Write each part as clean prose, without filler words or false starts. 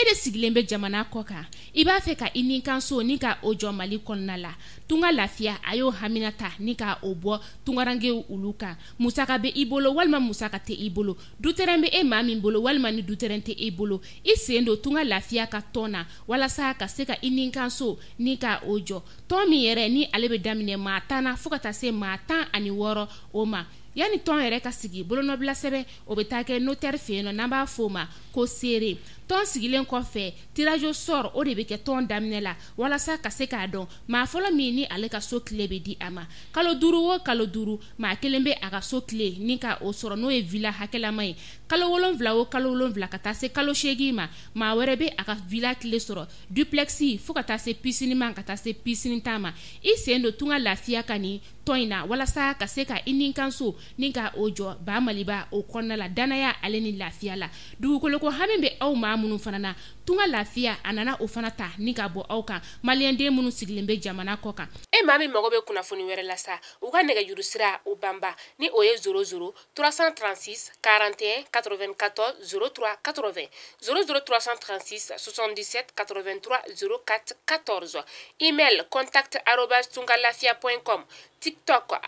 de sigilen bɛ jamana kɔ kan I b'a fɛ ka I nin kanso ni ka o jɔ Mali kɔnɔna la tunga lafiya ayo haminata ni ka o bɔ tungarangew ulu kan musaka bɛ I bolo walima musaka tɛ I bolo dutɛrɛn bɛ maa min bolo walima ni dutɛrɛn tɛ I bolo I sen do tunga lafiya ka tɔn na walasa ka se ka I nin kanso ni ka o jɔ tɔn min yɛrɛ ni ale bɛ daminɛ maa 10 na fo ka taa se maa 16 o ma yani tɔn yɛrɛ ka sigi bolonɔbila sɛbɛn o bɛ taa kɛ notaire fɛ yen n'an b'a fɔ o ma ko seere tɔn sigilen kɔfɛ tirage au sort o de bɛ kɛ tɔn daminɛ la walasa ka se k'a dɔn maa fɔlɔ min ni ale ka so tile bɛ di a ma kalo 5 o kalo 5 maa kelen bɛ a ka so tile ni ka o sɔrɔ n'o ye villa hakɛlama ye kalo 7 o kalo 7 ka taa se kalo 8 ma maa wɛrɛ bɛ a ka villa tile sɔrɔ duplex fo ka taa se piscine ma ka taa se piscine ta ma I sen do tunga lafiya ka ni tɔn in na walasa ka se ka I nin kanso ni ka o jɔ ba maliba o kɔnɔna la danaya ale ni lafiya la dugukolo ko hami bɛ aw maa minnu fana na tunga lafiya a nana o fana ta ni ka bɔ aw kan maliyɛnden minnu sigilen bɛ jamana kɔ kan maa min mago bɛ kunnafoni wɛrɛ la sa u ka nɛgɛjuru sira o banba ni o ye 00 336 41 94 03 80 00 336 77 83 04 14 email contact@tungalafia.com TikTok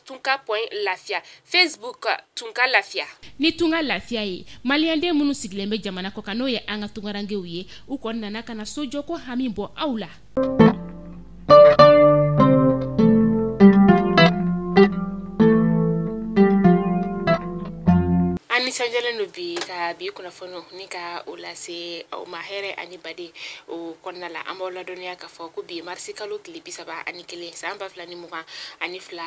@tunka.lafia Facebook tunka lafia ni tunga lafia ye maliyɛnden minnu sigilen bɛ jamana kɔ kan n'o ye an ka tungarangew ye u kɔni nana kana sojɔ ko hami bɔ aw la nisɔndiyalen do bi ka bi kunnafoni ni ka o lase aw ma hɛrɛ ani bade o kɔnɔna la an b'aw ladɔnniya k'a fɔ ko bi marisi kalo tile 31 san 2022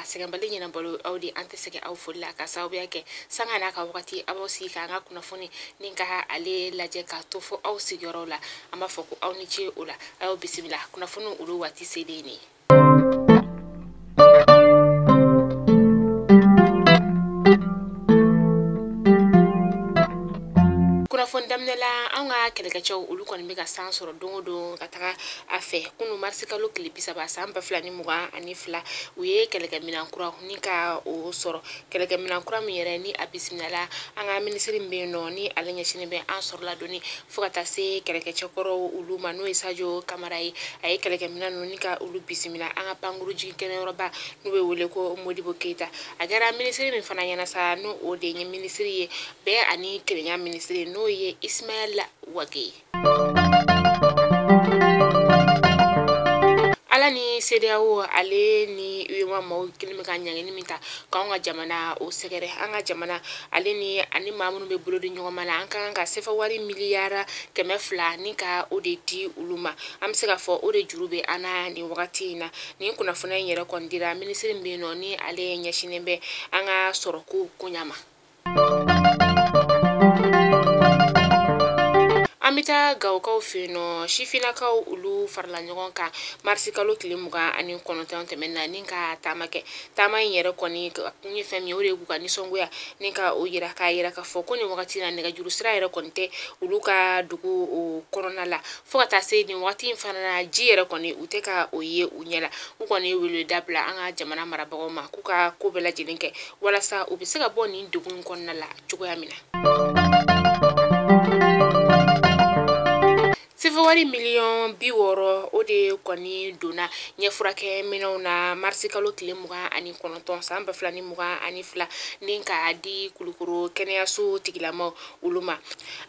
sɛgɛnbali ɲɛnabalo aw de an tɛ sɛgɛn aw foli la ka sababuya kɛ sanga n'a ka wagati a b'aw sigi k'an ka kunnafoni ni ka ale lajɛ k'a to fo aw sigiyɔrɔw la an b'a fɔ ko aw ni ce o la a y'aw bisimila kunnafoni olu waati selen ne kunnafoni daminɛ la an ka kɛlɛkɛcɛw olu kɔni bɛ ka san sɔrɔ don o don ka taga a fɛ kunu marisi kalo tile 30 san 2022 u ye kɛlɛkɛminan kura ni ka o sɔrɔ kɛlɛkɛminan kura min yɛrɛ ni a bisimilala an ka minisiri min bɛ yen nɔ ni ale ɲɛsinnen bɛ an sɔrɔla doni fo ka taa se kɛlɛkɛcɛkɔrɔw olu ma n'o ye Sajo Kamara ye a ye kɛlɛkɛminan ninnu ni ka olu bisimila an ka pankuruji kɛnɛyɔrɔba n'u bɛ wele ko Modibo Keita a kɛra minisiri min fana ɲɛna sa n'o o de ye minisiri ye bɛɛ ani kelenya minisiri n'o ye Ismaila Wage ala ni CEDEAO ale ni UEMOA maaw kelen bɛ ka ɲangini min ta k'anw ka jamana o sɛgɛrɛ an ka jamana ale ni ani maa minnu bɛ bolo di ɲɔgɔn ma la an kan ka sefa wari miliyara 200 ni ka o de di olu ma an bɛ se ka fɔ o de juru bɛ an na nin wagati in na nin kunnafoniya in yɛrɛ kɔni dira minisiri min bɛ yen nɔ ni ale ɲɛsinnen bɛ an ka sɔrɔ ko koɲa ma an bɛ taa Gawukaw fɛ yen nɔ sifinakaw olu farala ɲɔgɔn kan marisi kalo tile 29 tɛmɛnen na ni ka taama kɛ taama in yɛrɛ kɔni kun ye fɛn min ye o de ye k'u ka nisɔngoya ni ka o yira k'a fɔ ko nin wagati na nɛgɛjuru sira yɛrɛ kɔni tɛ olu ka dugu o kɔnɔna la fo ka taa se nin wagati in fana na ji yɛrɛ kɔni u tɛ ka o ye u ɲɛ la u kɔni ye wele dabila an ka jamana marabagaw ma k'u ka ko bɛɛ lajɛlen kɛ walasa u bɛ se ka bɔ nin degun in kɔnɔna la cogoya min na wari miliyɔn 60 o de kɔni donna ɲɛfurakɛ minɛnw na marisi kalo tile 29 san 2022 ni ka di Kulukoro kɛnɛyaso tigilamaw olu ma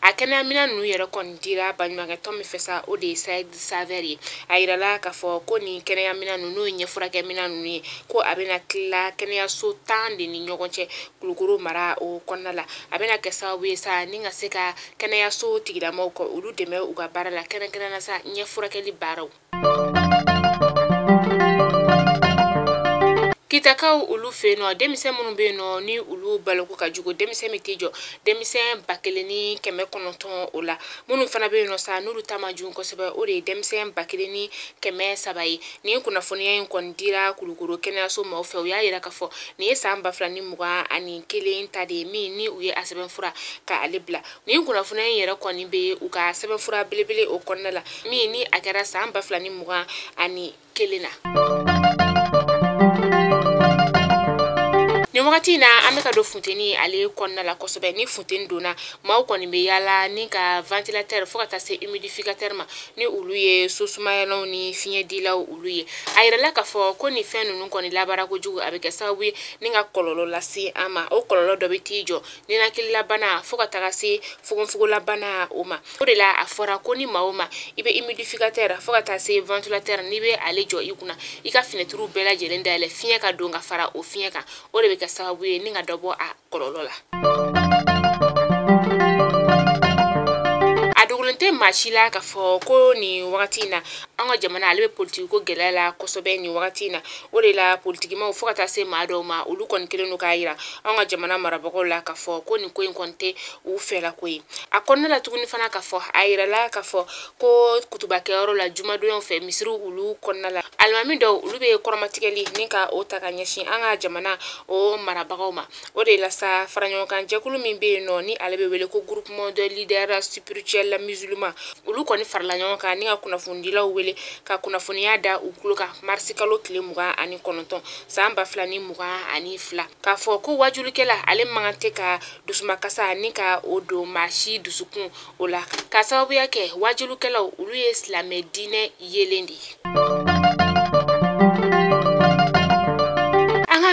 a kɛnɛya minɛn ninnu yɛrɛ kɔni dira baɲumankɛ tɔn min fɛ sa o de ye Saïd Savɛr ye a yirala k'a fɔ ko nin kɛnɛya minɛn ninnu n'o ye ɲɛfurakɛ minɛn ninnu ye ko a bɛna tila kɛnɛyaso 10 de ni ɲɔgɔn cɛ Kulukoro mara o kɔnɔna la a bɛna kɛ sababu ye sa ni ka se ka kɛnɛyaso tigilamaw kɔ olu dɛmɛ u ka baara la kɛrɛnkɛrɛnnenya sa ɲɛfurakɛli baaraw kitakaw olu fɛ yen nɔ denmisɛn minnu bɛ yen nɔ ni olu baloko ka jugu denmisɛn min tɛ jɔ denmisɛn 1900 o la minnu fana bɛ yen nɔ sa n'olu ta ma jugu kosɛbɛ o de ye denmisɛn 1300 ye nin kunnafoniya in kɔni dira Kulukoro kɛnɛyaso maaw fɛ u y'a yira k'a fɔ nin ye san 2021 ta de ye min ni u ye a sɛbɛnfura ka ale bila nin kunnafoniya in yɛrɛ kɔni bɛ u ka sɛbɛnfura belebele o kɔnɔna la min ni a kɛra san 2021 na ni wagati na an bɛ ka don funteni ale kɔnɔna la kosɛbɛ ni funteni donna maaw kɔni bɛ yala ni ka ventilateur fo ka taa se humidificateur ma ni olu ye sosumayalanw ni fiɲɛdilaw olu ye a yirala k'a fɔ ko ni fɛn ninnu kɔni labara kojugu a bɛ kɛ sababu ye ni ka kɔlɔlɔ lase an ma o kɔlɔlɔ dɔ bɛ t'i jɔ ninakililabana fo ka taga se fogofogolabana o ma o de la a fɔra ko ni maa o ma i bɛ humidificateur fo ka taa se ventilateur n'i bɛ ale jɔ i kunna i ka fenêtre bɛɛ lajɛlen dayɛlɛ fiɲɛ ka don ka fara o fiɲɛ kan o de bɛ kɛ sababu ye ni ka dɔ bɔ a kɔlɔlɔ la. A dogolen tɛ maa si la k'a fɔ ko nin wagati in na an ka jamana ale bɛ politiki ko gɛlɛya la kosɛbɛ nin wagati in na o de la politikimaw fo ka taa se maa dɔw ma olu kɔni kelen don k'a yira an ka jamana marabagaw la k'a fɔ ko nin ko in kɔni tɛ u fɛla ko ye a kɔnɔna la tuguni fana k'a fɔ a yirala k'a fɔ ko kutubakɛyɔrɔ la jumadonyaw fɛ misiriw olu kɔnɔna la alimami dɔw olu bɛ kɔrɔmatigɛli ni ka o ta ka ɲɛsin an ka jamana o marabagaw ma o de la sa faraɲɔgɔnkan jɛkulu min bɛ yen nɔ ni ale bɛ wele ko groupement de leaders spirituels musulmans olu kɔni farala ɲɔgɔn kan ni ka kunnafonidilaw wele ka kunnafoniya da u tulo kan marisi kalo tile 29 san 2022 k'a fɔ ko wajulikɛla ale man tɛ ka dusumakasa ni ka o don maa si dusukun o la k'a sababuya kɛ wajulikɛlaw olu ye silamɛ diinɛ yelen de ye.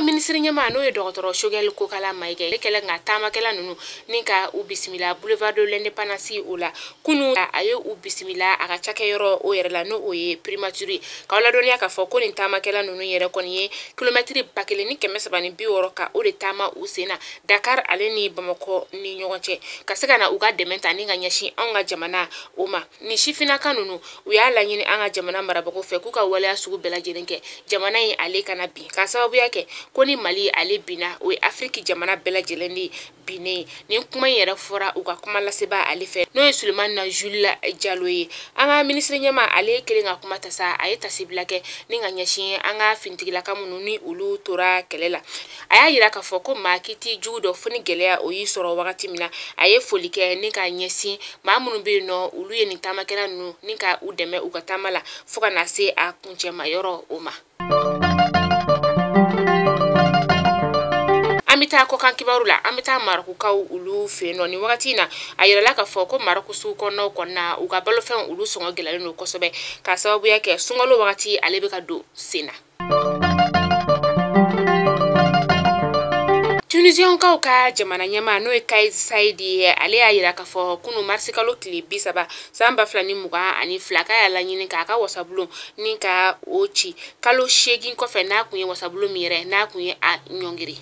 Minisiri ɲɛma n'o ye dɔgɔtɔrɔ Choguel Kokala Mayiga ale kɛlen ka taamakɛla ninnu ni ka u bisimila boulevard de l'indépendance o la kunu a ye u bisimila a ka cakɛyɔrɔ o yɛrɛ la n'o ye primature k'aw ladɔnniya k'a fɔ ko nin taamakɛla ninnu yɛrɛ kɔni ye kilomɛtiri 1360 ka o de taama u sen na Dakar ale ni Bamakɔ ni ɲɔgɔn cɛ ka se ka na u ka dɛmɛ ta ni ka ɲɛsin anw ka jamana o ma ni sifinaka ninnu u y'a laɲini an ka jamana marabagaw fɛ k'u ka waleya sugu bɛɛ lajɛlen kɛ jamana in ale kana bin ka sababuya kɛ ko ni Mali ale bina o ye Afrique jamana bɛɛ lajɛlen de binnen ni kuma in yɛrɛ fɔra u ka kuma laseba ale fɛ n'o ye Sulemana Jules Diallo ye an ka minisiri ɲɛma ale kelen ka kuma ta sa a ye tasibila kɛ ni ka ɲɛsin an ka finitigilaka minnu ni olu tora kɛlɛ la a y'a yira k'a fɔ ko maa kiti jugu dɔ fo ni gɛlɛya o y'i sɔrɔ wagati min na a ye foli kɛ ni ka ɲɛsin maa minnu bɛ yen nɔ olu ye nin taamakɛla ninnu ni ka u dɛmɛ u ka taama la fo ka na se a kuncɛmayɔrɔ o ma. An bɛ taa kɔkan kibaru la an bɛ taa Marokukaw olu fɛ yen nɔ nin wagati in na a yirala k'a fɔ ko Maroku sugu kɔnɔnaw kɔnɔna u ka balofɛnw olu sɔngɔ gɛlɛyalen don kosɛbɛ k'a sababuya kɛ sunkalo wagati ale bɛ ka don sen na. Tunisienkaw ka jamana ɲɛma n'o ye Kais Saied ye ale y'a yira k'a fɔ kunu marisi kalo tile 30 san 2022 k'a y'a laɲini k'a ka wasabulon ni ka o ci kalo 8 kɔfɛ n'a kun ye wasabulon min yɛrɛ n'a kun ye a ɲɔngiri.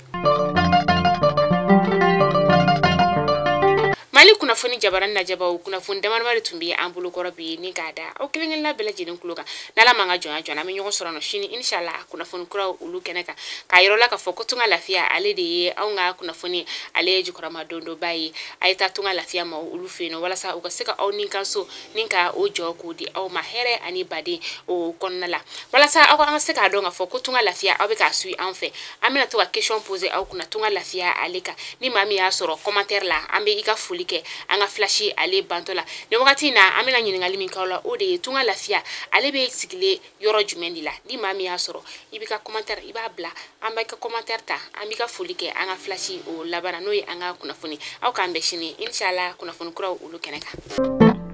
Mali kunnafoni jabaran najabaw kunnafoni damadamani tun bɛ an bolo kɔrɔ bi ni k'a da aw kelen-kelenna bɛɛ lajɛlen kulo kan n'ala man ka jɔnya jɔn an bɛ ɲɔgɔn sɔrɔ nɔ sini inshallah kunnafoni kuraw olu kɛnɛ kan k'a yir'aw la k'a fɔ ko tunga lafiya ale de ye anw ka kunnafoni ale ye jukɔrɔma dondoba ye a ye taa tunga lafiya ma olu fɛ yen nɔ walasa u ka se ka aw ni kan so ni ka o jɔ k'o di aw ma hɛrɛ ani baden o kɔnɔna la walasa aw ka se k'a dɔn k'a fɔ ko tunga lafiya aw bɛ k'a suit an fɛ an bɛna to ka question poser aw kunna tunga lafiya ale kan ni maa min y'a sɔrɔ commentaire la an bɛ i ka foli kɛ an ka flash ale banto la ni wagati na an bɛna ɲininkali min k'aw la o de ye tunga lafiya ale bɛ sigilen yɔrɔ jumɛn de la ni maa min y'a sɔrɔ i bɛ ka commentaire i b'a bila an bɛ ka commentaire ta an bɛ ka foli kɛ an ka flash o laban n'o ye an ka kunnafoni aw k'an bɛn sini inshallah kunnafoni kuraw olu kɛnɛ kan.